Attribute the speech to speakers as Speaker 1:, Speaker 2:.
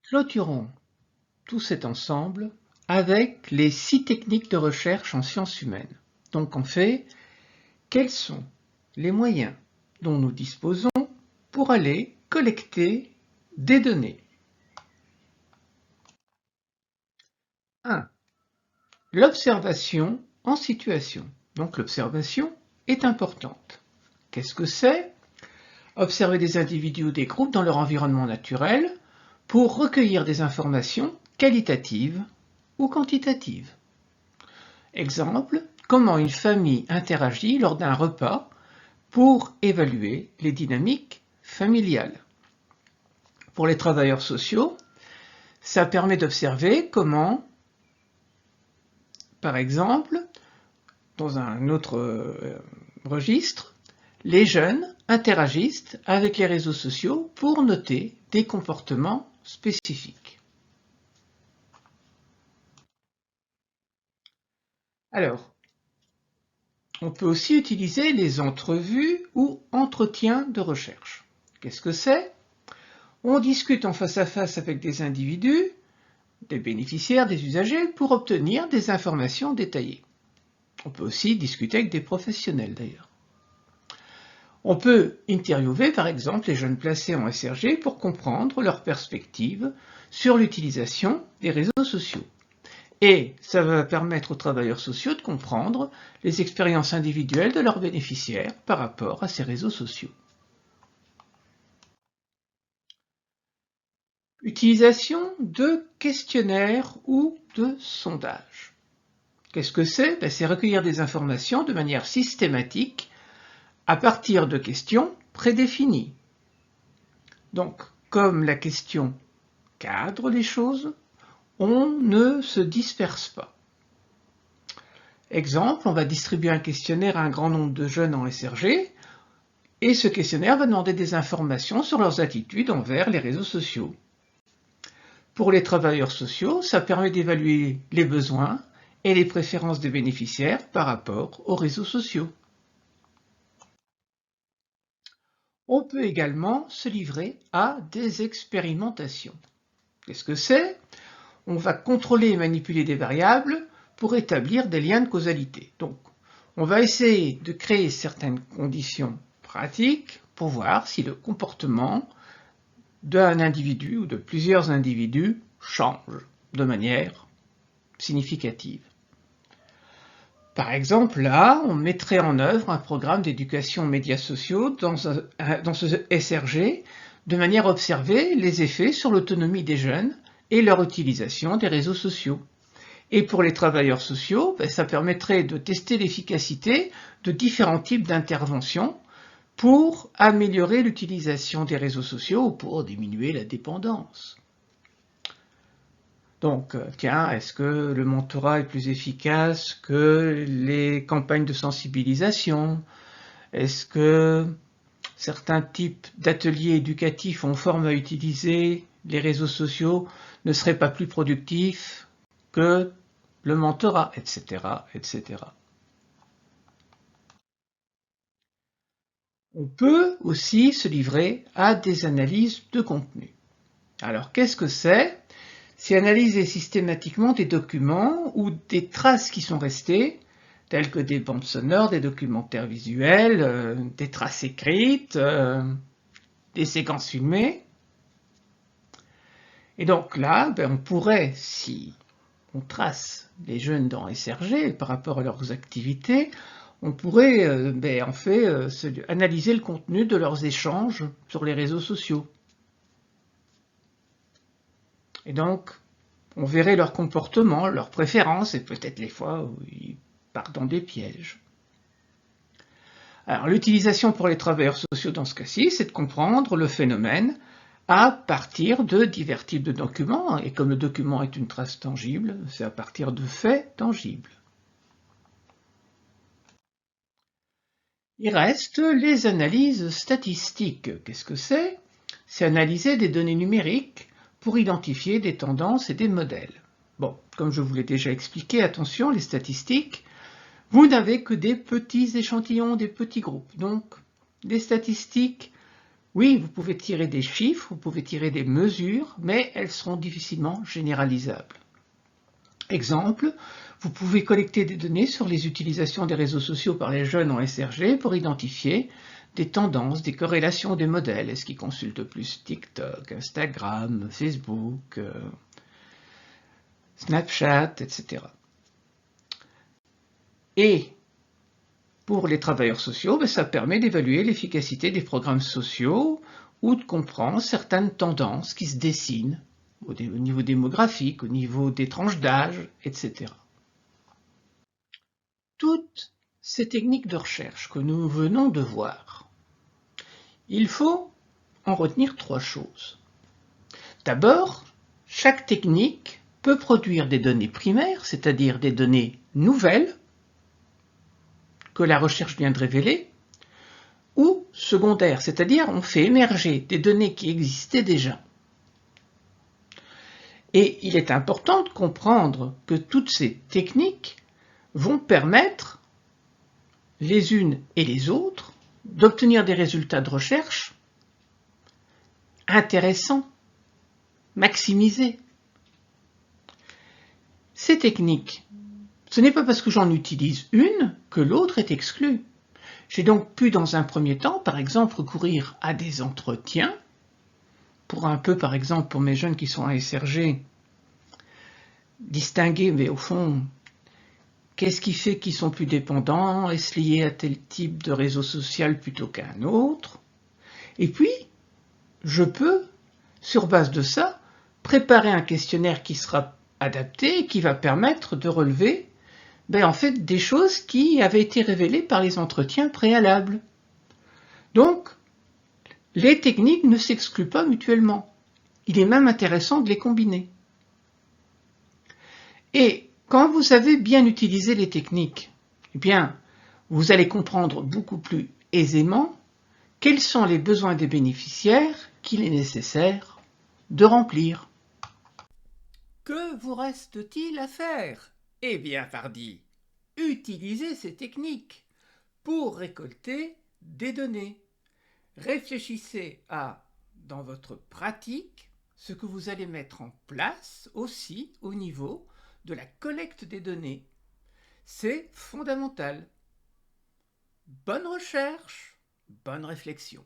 Speaker 1: Clôturons tout cet ensemble avec les 6 techniques de recherche en sciences humaines. Donc en fait, quels sont les moyens dont nous disposons pour aller collecter des données? 1. L'observation en situation. Donc l'observation est importante. Qu'est-ce que c'est? Observer des individus ou des groupes dans leur environnement naturel pour recueillir des informations qualitatives ou quantitatives. Exemple, comment une famille interagit lors d'un repas pour évaluer les dynamiques familiales. Pour les travailleurs sociaux, ça permet d'observer comment, par exemple, dans un autre registre, les jeunes interagissent avec les réseaux sociaux pour noter des comportements spécifiques. Alors, on peut aussi utiliser les entrevues ou entretiens de recherche. Qu'est-ce que c'est? On discute en face à face avec des individus, des bénéficiaires, des usagers, pour obtenir des informations détaillées. On peut aussi discuter avec des professionnels d'ailleurs. On peut interviewer par exemple les jeunes placés en SRG pour comprendre leurs perspectives sur l'utilisation des réseaux sociaux. Et ça va permettre aux travailleurs sociaux de comprendre les expériences individuelles de leurs bénéficiaires par rapport à ces réseaux sociaux. Utilisation de questionnaires ou de sondages. Qu'est-ce que c'est? C'est recueillir des informations de manière systématique à partir de questions prédéfinies. Donc, comme la question cadre les choses, on ne se disperse pas. Exemple, on va distribuer un questionnaire à un grand nombre de jeunes en SRG, et ce questionnaire va demander des informations sur leurs attitudes envers les réseaux sociaux. Pour les travailleurs sociaux, ça permet d'évaluer les besoins et les préférences des bénéficiaires par rapport aux réseaux sociaux. On peut également se livrer à des expérimentations. Qu'est-ce que c'est? On va contrôler et manipuler des variables pour établir des liens de causalité. Donc, on va essayer de créer certaines conditions pratiques pour voir si le comportement d'un individu ou de plusieurs individus change de manière significative. Par exemple, là, on mettrait en œuvre un programme d'éducation aux médias sociaux dans ce SRG de manière à observer les effets sur l'autonomie des jeunes et leur utilisation des réseaux sociaux. Et pour les travailleurs sociaux, ça permettrait de tester l'efficacité de différents types d'interventions pour améliorer l'utilisation des réseaux sociaux ou pour diminuer la dépendance. Donc, tiens, est-ce que le mentorat est plus efficace que les campagnes de sensibilisation? Est-ce que certains types d'ateliers éducatifs en forme à utiliser les réseaux sociaux ne seraient pas plus productifs que le mentorat, etc., etc. On peut aussi se livrer à des analyses de contenu. Alors, qu'est-ce que c'est? C'est analyser systématiquement des documents ou des traces qui sont restées, telles que des bandes sonores, des documentaires visuels, des traces écrites, des séquences filmées. Et donc là, on pourrait, si on trace les jeunes dans SRG par rapport à leurs activités, on pourrait en fait analyser le contenu de leurs échanges sur les réseaux sociaux. Et donc, on verrait leur comportement, leurs préférences et peut-être les fois où ils partent dans des pièges. Alors, l'utilisation pour les travailleurs sociaux dans ce cas-ci, c'est de comprendre le phénomène à partir de divers types de documents. Et comme le document est une trace tangible, c'est à partir de faits tangibles. Il reste les analyses statistiques. Qu'est-ce que c'est? C'est analyser des données numériques pour identifier des tendances et des modèles. Bon, comme je vous l'ai déjà expliqué, attention, les statistiques, vous n'avez que des petits échantillons, des petits groupes. Donc, les statistiques Oui, vous pouvez tirer des chiffres, vous pouvez tirer des mesures, mais elles seront difficilement généralisables. Exemple, vous pouvez collecter des données sur les utilisations des réseaux sociaux par les jeunes en SRG pour identifier des tendances, des corrélations des modèles. Est-ce qu'ils consultent plus TikTok, Instagram, Facebook, Snapchat, etc. Et pour les travailleurs sociaux, ça permet d'évaluer l'efficacité des programmes sociaux ou de comprendre certaines tendances qui se dessinent au niveau démographique, au niveau des tranches d'âge, etc. Toutes ces techniques de recherche que nous venons de voir, il faut en retenir 3 choses. D'abord, chaque technique peut produire des données primaires, c'est-à-dire des données nouvelles que la recherche vient de révéler, ou secondaires, c'est-à-dire on fait émerger des données qui existaient déjà. Et il est important de comprendre que toutes ces techniques vont permettre les unes et les autres d'obtenir des résultats de recherche intéressants, maximisés. Ces techniques, ce n'est pas parce que j'en utilise une que l'autre est exclue. J'ai donc pu, dans un premier temps, par exemple, recourir à des entretiens, pour un peu, par exemple, pour mes jeunes qui sont à SRG, distinguer, mais au fond, qu'est-ce qui fait qu'ils sont plus dépendants? Est-ce lié à tel type de réseau social plutôt qu'à un autre? Et puis, je peux, sur base de ça, préparer un questionnaire qui sera adapté et qui va permettre de relever en fait, des choses qui avaient été révélées par les entretiens préalables. Donc, les techniques ne s'excluent pas mutuellement. Il est même intéressant de les combiner. Et quand vous avez bien utilisé les techniques, eh bien, vous allez comprendre beaucoup plus aisément quels sont les besoins des bénéficiaires qu'il est nécessaire de remplir. Que vous reste-t-il à faire? Eh bien, pardi, utilisez ces techniques pour récolter des données. Réfléchissez à, dans votre pratique, ce que vous allez mettre en place aussi au niveau de la collecte des données. C'est fondamental. Bonne recherche, bonne réflexion.